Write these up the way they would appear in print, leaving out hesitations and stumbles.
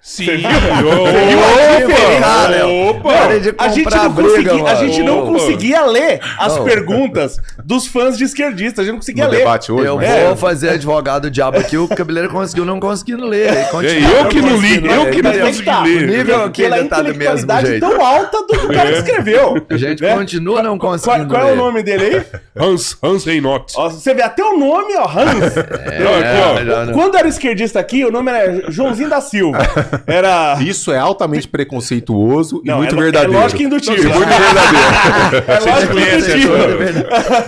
Sim. Você viu a diferença? A gente não conseguia ler as perguntas dos fãs de esquerdistas. A gente não conseguia ler. Debate hoje, eu vou fazer advogado diabo aqui. O Cabeleira conseguiu não conseguindo ler. Eu que não li, eu que não consegui ler. O nível aqui ainda tá do mesmo jeito. Tão alta do que o cara que escreveu. A gente continua não conseguindo Qual é o nome dele aí? Hans Reinott. Você vê até o nome, ó, Hans. Quando era esquerdista aqui, o nome era Joãozinho da Silva. Isso é altamente preconceituoso e muito É verdadeiro. lógico indutivo. Muito verdadeiro. É lógico indutivo.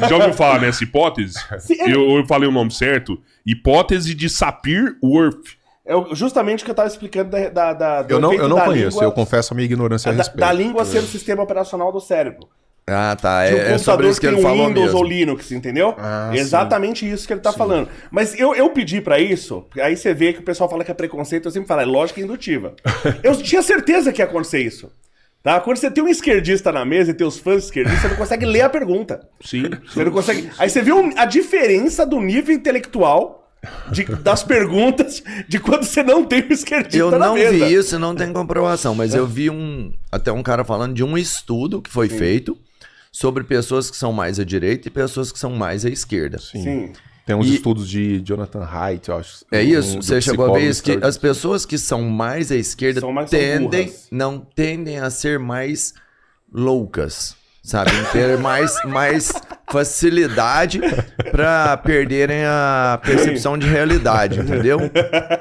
Já ouviu falar nessa hipótese? Eu falei o nome certo. Hipótese de Sapir-Whorf. É justamente o que eu estava explicando Eu não conheço, eu confesso a minha ignorância a respeito. Da língua ser o sistema operacional do cérebro. Ah, tá. É sobre isso que ele falou Windows mesmo. ou Linux, entendeu? Exatamente isso que ele tá falando. Mas eu pedi pra isso, aí você vê que o pessoal fala que é preconceito, eu sempre falo, é lógica indutiva. Eu tinha certeza que ia acontecer isso. Tá? Quando você tem um esquerdista na mesa e tem os fãs esquerdistas, você não consegue ler a pergunta. Sim. Você não consegue... Aí você vê a diferença do nível intelectual das perguntas de quando você não tem um esquerdista na mesa. Eu não vi isso, não tem comprovação, mas eu vi até um cara falando de um estudo que foi feito sobre pessoas que são mais à direita e pessoas que são mais à esquerda. Sim. Tem uns estudos de Jonathan Haidt, eu acho. É isso? Você chegou a ver isso? Que as pessoas que são mais à esquerda tendem a ser mais loucas, sabe? Ter mais facilidade para perderem a percepção de realidade, entendeu?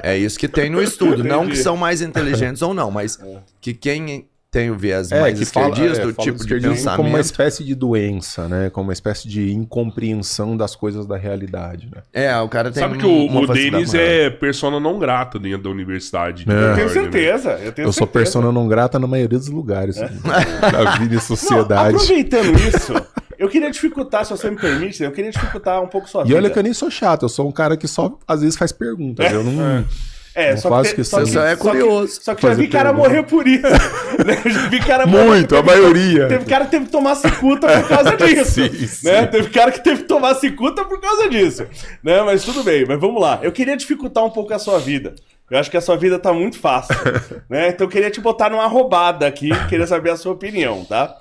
É isso que tem no estudo. Entendi. Não que são mais inteligentes ou não, mas que quem tem o viés mais esquerdista, do tipo de pensamento... Como uma espécie de doença, né? Como uma espécie de incompreensão das coisas da realidade, né? O cara tem Sabe que o Denis é persona não grata dentro da universidade. Eu tenho certeza. Eu sou persona não grata na maioria dos lugares. Da vida e sociedade. Aproveitando isso... Eu queria dificultar, se você me permite, eu queria dificultar um pouco sua vida. E olha que eu nem sou chato, eu sou um cara que só, às vezes, faz perguntas. Eu não... Só é curioso. Só que já vi cara morrer por isso. Né? Já vi cara morrer. Muito, a maioria. Teve cara que teve que tomar cicuta por causa disso. Sim. Né? Teve cara que teve que tomar cicuta por causa disso. Né? Mas tudo bem, mas vamos lá. Eu queria dificultar um pouco a sua vida. Eu acho que a sua vida tá muito fácil. Né? Então eu queria te botar numa roubada aqui, queria saber a sua opinião, tá?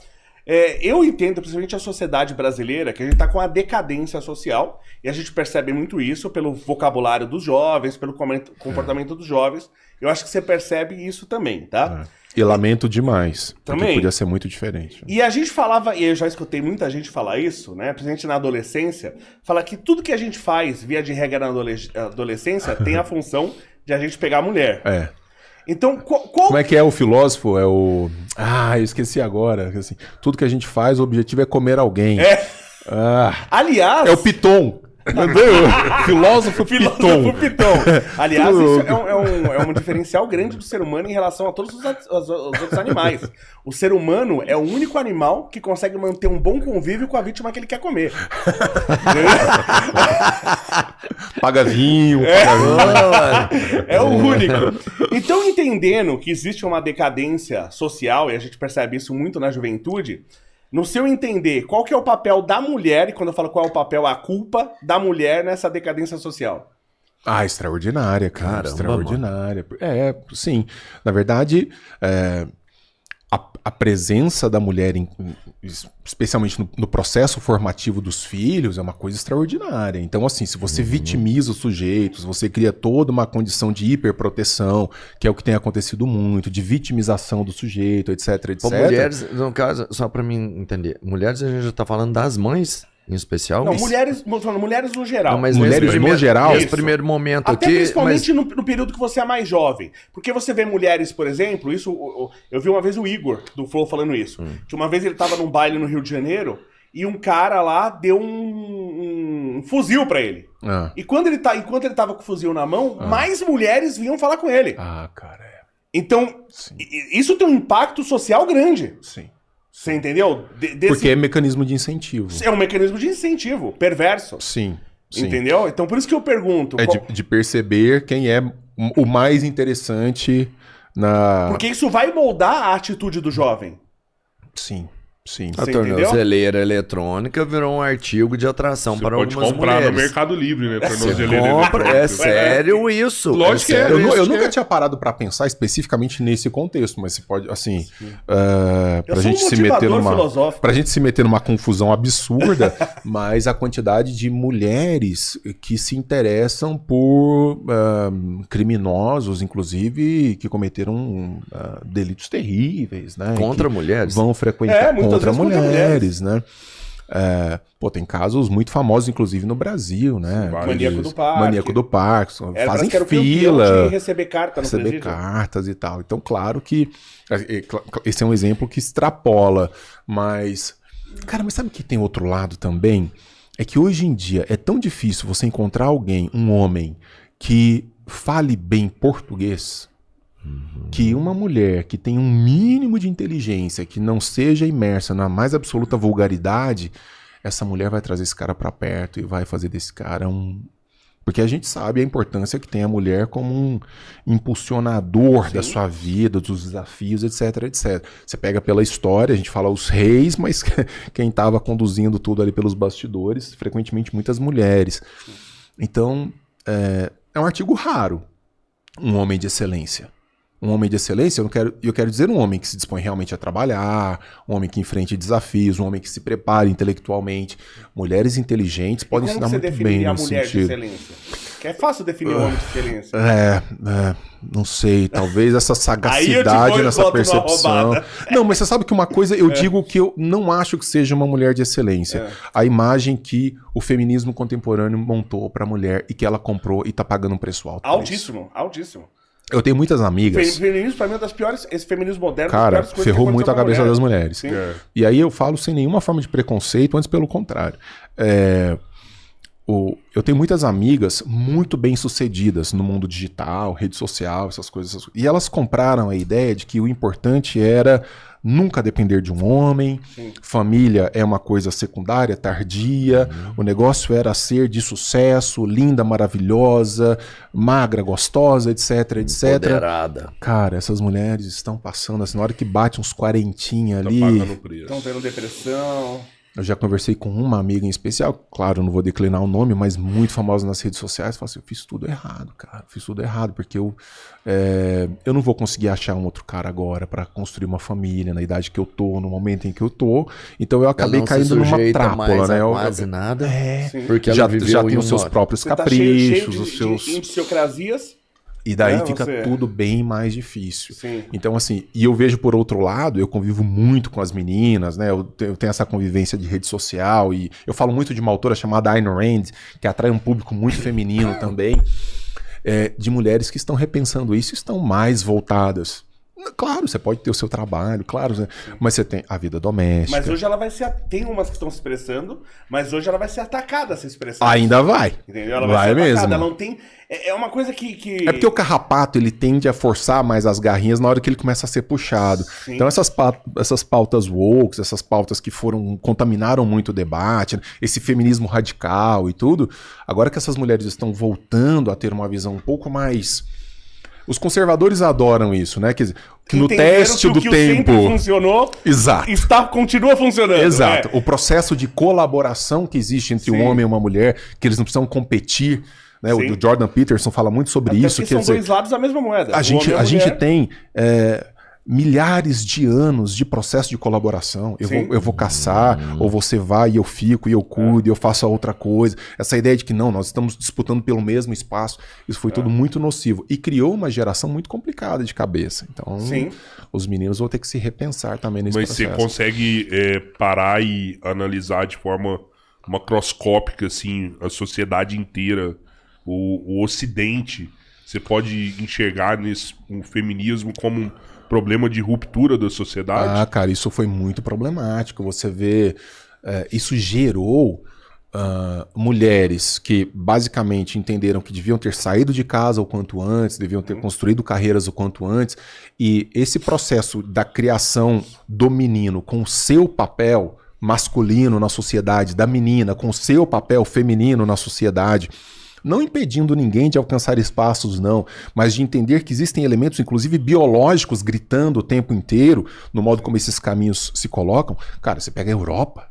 Eu entendo, principalmente a sociedade brasileira, que a gente está com a decadência social, e a gente percebe muito isso pelo vocabulário dos jovens, pelo comportamento dos jovens. Eu acho que você percebe isso também, tá? E lamento demais, também. Porque podia ser muito diferente. E a gente falava, e eu já escutei muita gente falar isso, né? Principalmente na adolescência, falar que tudo que a gente faz, via de regra na adolescência, tem a função de a gente pegar a mulher. Então, como é que é o filósofo? É o... eu esqueci agora. Assim, tudo que a gente faz, o objetivo é comer alguém. Aliás... É o Piton. Entendeu? Filósofo Piton. Aliás, isso é um diferencial grande do ser humano em relação a todos os outros animais. O ser humano é o único animal que consegue manter um bom convívio com a vítima que ele quer comer. Paga vinho. É o único. Então, entendendo que existe uma decadência social, e a gente percebe isso muito na juventude... No seu entender, qual que é o papel da mulher, e quando eu falo qual é o papel, a culpa da mulher nessa decadência social? Extraordinária, cara. Caramba, extraordinária. Sim. Na verdade, a presença da mulher, especialmente no processo formativo dos filhos, é uma coisa extraordinária. Então, assim, se você vitimiza os sujeitos, você cria toda uma condição de hiperproteção, que é o que tem acontecido muito, de vitimização do sujeito, etc, etc. Mulheres, no caso, só pra mim entender, mulheres a gente já tá falando das mães, em especial? Não, mulheres no geral. Não, mas mulheres no geral? Nesse primeiro momento até aqui... principalmente no período que você é mais jovem. Porque você vê mulheres, por exemplo, eu vi uma vez o Igor, do Flow, falando isso. Que uma vez ele tava num baile no Rio de Janeiro e um cara lá deu um fuzil pra ele. E enquanto ele tava com o fuzil na mão, mais mulheres vinham falar com ele. Cara. Então, isso tem um impacto social grande. Sim. Você entendeu? Porque é mecanismo de incentivo. É um mecanismo de incentivo, perverso. Sim. Entendeu? Então por isso que eu pergunto. De perceber quem é o mais interessante na... Porque isso vai moldar a atitude do jovem. Sim. Sim. A tornozeleira eletrônica virou um artigo de atração para algumas mulheres. Você pode comprar no Mercado Livre, né? Tornozeleira eletrônica. É sério isso? Lógico que é. Eu nunca tinha parado para pensar especificamente nesse contexto, mas você pode, assim, pra gente se meter numa confusão absurda, mas a quantidade de mulheres que se interessam por criminosos, inclusive, que cometeram delitos terríveis, né? Contra mulheres? Vão frequentar contra mulheres, né? Tem casos muito famosos, inclusive no Brasil, né? Maníaco do Parque. Fazem fila. De receber carta no presídio. Cartas e tal. Então, claro que esse é um exemplo que extrapola, mas... Cara, mas sabe que tem outro lado também? É que hoje em dia é tão difícil você encontrar alguém, um homem, que fale bem português, que uma mulher que tem um mínimo de inteligência, que não seja imersa na mais absoluta vulgaridade, essa mulher vai trazer esse cara pra perto e vai fazer desse cara um... Porque a gente sabe a importância que tem a mulher como um impulsionador da sua vida, dos desafios, etc, etc. Você pega pela história, a gente fala os reis, mas quem estava conduzindo tudo ali pelos bastidores, frequentemente muitas mulheres. Então, é um artigo raro, um homem de excelência. Um homem de excelência, eu quero dizer um homem que se dispõe realmente a trabalhar, um homem que enfrente desafios, um homem que se prepare intelectualmente. Mulheres inteligentes podem se dar muito bem nesse sentido. Como você definiria a mulher de excelência? Que é fácil definir um homem de excelência. Não sei, talvez essa sagacidade nessa percepção. Não, mas você sabe que uma coisa, eu digo que eu não acho que seja uma mulher de excelência. A imagem que o feminismo contemporâneo montou pra mulher e que ela comprou e tá pagando um preço alto. Altíssimo, altíssimo. Eu tenho muitas amigas... O feminismo, pra mim, é uma das piores... Esse feminismo moderno... Cara, ferrou muito a cabeça das mulheres. E aí eu falo sem nenhuma forma de preconceito, antes pelo contrário. Eu tenho muitas amigas muito bem-sucedidas no mundo digital, rede social, essas coisas. E elas compraram a ideia de que o importante era nunca depender de um homem, família é uma coisa secundária, tardia, o negócio era ser de sucesso, linda, maravilhosa, magra, gostosa, etc, etc. Empoderada. Cara, essas mulheres estão passando, assim, na hora que bate uns 40 ali... Estão tendo depressão... Eu já conversei com uma amiga em especial, claro, eu não vou declinar o nome, mas muito famosa nas redes sociais, falou assim, eu fiz tudo errado, cara, fiz tudo errado, porque eu não vou conseguir achar um outro cara agora pra construir uma família na idade que eu tô, no momento em que eu tô, então eu acabei caindo numa trápola, né? Quase nada, porque ela já tem os seus próprios caprichos, os seus... indiciocrasias. E daí fica tudo bem mais difícil. Então, assim, e eu vejo por outro lado, eu convivo muito com as meninas, né? Eu tenho essa convivência de rede social e eu falo muito de uma autora chamada Ayn Rand, que atrai um público muito feminino também, de mulheres que estão repensando isso e estão mais voltadas. Claro, você pode ter o seu trabalho, claro, né? Mas você tem a vida doméstica. Mas hoje ela vai ser... Tem umas que estão se expressando, mas hoje ela vai ser atacada se expressando. Ainda vai. Entendeu? Ela vai ser mesmo. atacada. Ela não tem... É uma coisa que... É porque o carrapato, ele tende a forçar mais as garrinhas na hora que ele começa a ser puxado. Então essas pautas woke, essas pautas que contaminaram muito o debate, né? Esse feminismo radical e tudo, agora que essas mulheres estão voltando a ter uma visão um pouco mais... Os conservadores adoram isso, né? Quer dizer, que no teste do tempo... sempre funcionou, exato, continua funcionando. Exato. O processo de colaboração que existe entre um homem e uma mulher, que eles não precisam competir, né? O Jordan Peterson fala muito sobre isso. São dois lados da mesma moeda. A gente tem milhares de anos de processo de colaboração. Eu vou caçar, ou você vai e eu fico, e eu cuido, e eu faço a outra coisa. Essa ideia de que não, nós estamos disputando pelo mesmo espaço, isso foi tudo muito nocivo. E criou uma geração muito complicada de cabeça. Então, os meninos vão ter que se repensar também nesse processo. Mas você consegue parar e analisar de forma macroscópica, assim, a sociedade inteira, o Ocidente. Você pode enxergar o feminismo como um problema de ruptura da sociedade? Ah, cara, isso foi muito problemático. Você vê, isso gerou mulheres que basicamente entenderam que deviam ter saído de casa o quanto antes, deviam ter construído carreiras o quanto antes, e esse processo da criação do menino com o seu papel masculino na sociedade, da menina com o seu papel feminino na sociedade, Não impedindo ninguém de alcançar espaços, não, mas de entender que existem elementos, inclusive biológicos, gritando o tempo inteiro, no modo como esses caminhos se colocam. Cara, você pega a Europa.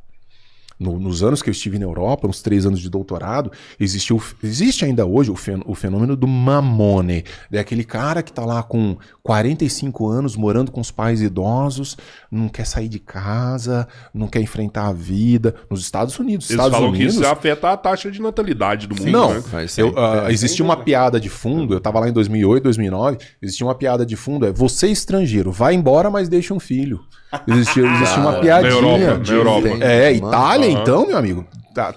Nos anos que eu estive na Europa, uns 3 anos de doutorado, existe ainda hoje o fenômeno do mamone. É aquele cara que tá lá com 45 anos, morando com os pais idosos, não quer sair de casa, não quer enfrentar a vida. Nos Estados Unidos. Eles falam que isso afeta a taxa de natalidade do mundo. Não, né? Existia uma piada de fundo, eu tava lá em 2008, 2009, existia uma piada de fundo, você estrangeiro, vai embora, mas deixa um filho. Existia uma piadinha. Na Europa. Itália, então, meu amigo,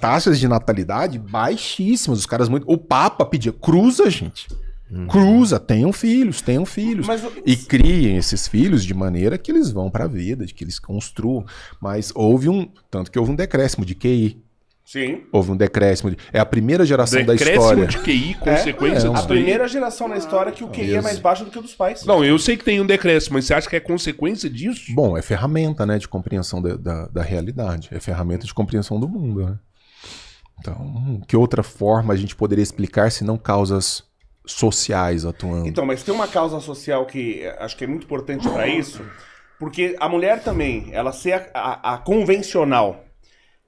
taxas de natalidade baixíssimas. Os caras muito. O Papa pedia, cruza, gente. Cruza, tenham filhos. E criem esses filhos de maneira que eles vão pra vida, de que eles construam. Mas tanto que houve um decréscimo de QI. Sim. Houve um decréscimo. É a primeira geração da história. Decréscimo de QI, consequência disso. A primeira geração na história que o QI é mais baixo do que o dos pais. Não, eu sei que tem um decréscimo, mas você acha que é consequência disso? Bom, é ferramenta, né, de compreensão da realidade. É ferramenta de compreensão do mundo, né? Então, que outra forma a gente poderia explicar se não causas sociais atuando? Então, mas tem uma causa social que acho que é muito importante para isso, porque a mulher também, ela ser a convencional,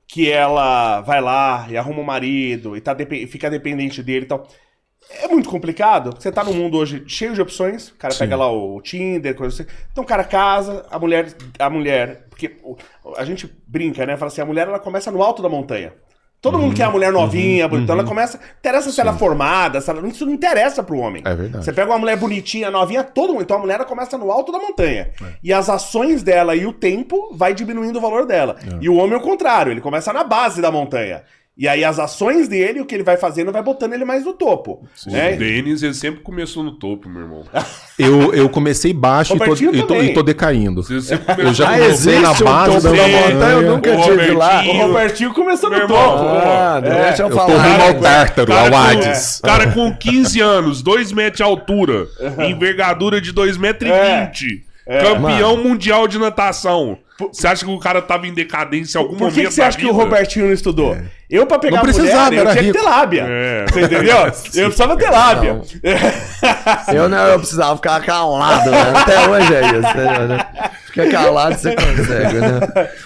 que ela vai lá e arruma um marido e fica dependente dele e tal. É muito complicado. Você tá num mundo hoje cheio de opções. O cara pega lá o Tinder, coisa assim. Então o cara casa, a mulher... Porque a gente brinca, né? Fala assim, a mulher ela começa no alto da montanha. Todo mundo quer a mulher novinha, bonita. Ela começa... Interessa se ela é formada, isso não interessa pro homem. É verdade. Você pega uma mulher bonitinha, novinha, todo mundo. Então a mulher ela começa no alto da montanha. E as ações dela e o tempo vai diminuindo o valor dela. E o homem é o contrário, ele começa na base da montanha. E aí as ações dele, o que ele vai fazendo, vai botando ele mais no topo. Né? O Denis, ele sempre começou no topo, meu irmão. Eu comecei baixo e tô decaindo. Eu já comecei na base da montanha, eu nunca tive lá. O Robertinho começou no topo. Deixa eu falar. Eu tô rumo ao Tártaro, ao Hades. Cara com 15 anos, 2 metros de altura, envergadura de 2,20 metros. Campeão mundial de natação. Você acha que o cara tava em decadência em algum momento? Por que você acha que o Robertinho não estudou? Eu, pra pegar a mulher, eu tinha que ter lábia. Você entendeu? Eu precisava ter lábia. Eu precisava ficar calado, né? Até hoje é isso. Né? Fica calado, você consegue, né?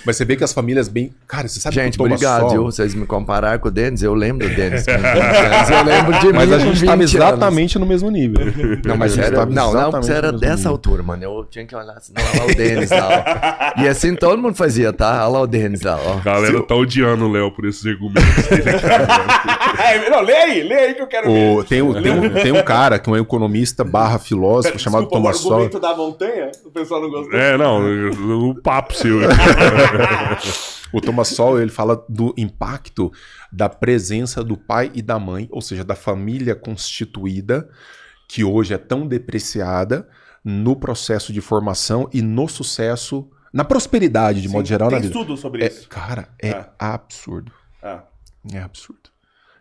Mas você vê que as famílias bem... Cara, você sabe gente, que o obrigado, viu? Vocês me compararam com o Denis, eu lembro do Denis. Eu lembro de mim. Mas a gente tava exatamente no mesmo nível. Não, mas você era dessa altura, mano. Eu tinha que olhar assim, olha lá o Denis lá, ó. E assim todo mundo fazia, tá? Olha lá o Denis lá, ó. A galera tá odiando o Léo por esses argumentos. Não, lê aí que eu quero ver. Tem um cara que é um economista / filósofo chamado Thomas Sowell. O argumento da montanha, o pessoal não gostou. O papo seu. O Thomas Sowell, ele fala do impacto da presença do pai e da mãe, ou seja, da família constituída, que hoje é tão depreciada, no processo de formação e no sucesso, na prosperidade, de modo geral, na vida. Tem estudo sobre isso. Cara, absurdo. É absurdo.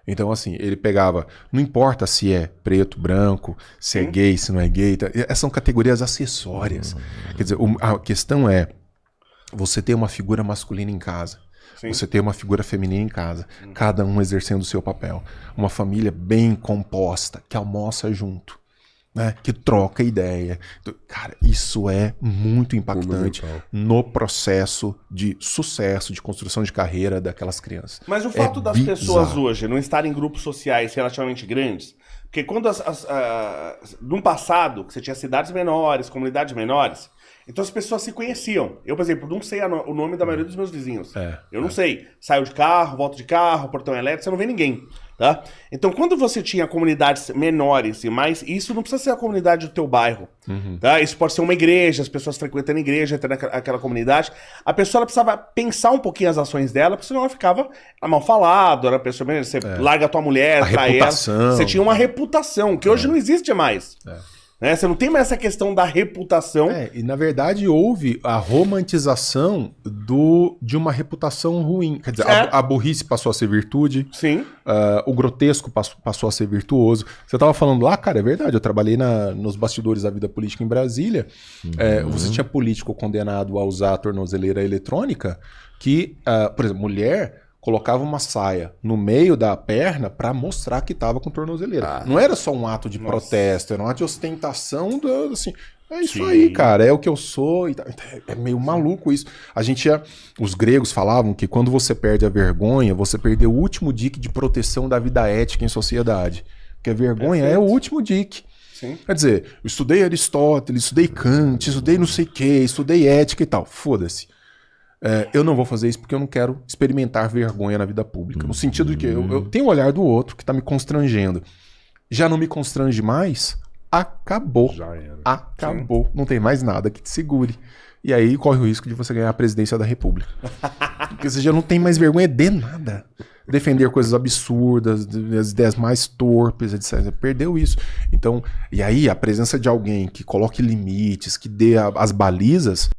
Então, assim, ele pegava... Não importa se é preto, branco, se é gay, se não é gay. São categorias acessórias. Quer dizer, a questão é... Você tem uma figura masculina em casa. Sim. Você tem uma figura feminina em casa. Cada um exercendo o seu papel. Uma família bem composta, que almoça junto. Né? Que troca ideia. Cara, isso é muito impactante no processo de sucesso, de construção de carreira daquelas crianças. Mas o fato das pessoas hoje não estarem em grupos sociais relativamente grandes, porque quando no passado, você tinha cidades menores, comunidades menores, então as pessoas se conheciam. Eu, por exemplo, não sei o nome da maioria dos meus vizinhos. Eu não sei. Saio de carro, volto de carro, portão elétrico, você não vê ninguém. Tá? Então, quando você tinha comunidades menores e mais, isso não precisa ser a comunidade do teu bairro. Tá? Isso pode ser uma igreja, as pessoas frequentando a igreja, entrando naquela comunidade. A pessoa precisava pensar um pouquinho as ações dela, porque senão ela ficava mal falada, era a pessoa, você larga a tua mulher, trai ela. Você tinha uma reputação, que hoje não existe mais. Né? Você não tem mais essa questão da reputação. E na verdade houve a romantização de uma reputação ruim. Quer dizer, a burrice passou a ser virtude. Sim. O grotesco passou a ser virtuoso. Você estava falando lá, cara, é verdade. Eu trabalhei nos bastidores da vida política em Brasília. Você tinha político condenado a usar a tornozeleira eletrônica que, por exemplo, mulher colocava uma saia no meio da perna pra mostrar que tava com tornozeleira. Não era só um ato de protesto, era um ato de ostentação, assim... É isso aí, cara, é o que eu sou. É meio maluco isso. Os gregos falavam que quando você perde a vergonha, você perdeu o último dique de proteção da vida ética em sociedade. Porque a vergonha é o último dique. Sim. Quer dizer, eu estudei Aristóteles, estudei Kant, estudei não sei o que, estudei ética e tal. Foda-se. Eu não vou fazer isso porque eu não quero experimentar vergonha na vida pública. No sentido de que eu tenho o olhar do outro que tá me constrangendo. Já não me constrange mais... Acabou. Já era. Acabou. Sim. Não tem mais nada que te segure. E aí corre o risco de você ganhar a presidência da República. Porque você já não tem mais vergonha de nada. Defender coisas absurdas, as ideias mais torpes, etc. Perdeu isso. Então, e aí a presença de alguém que coloque limites, que dê as balizas,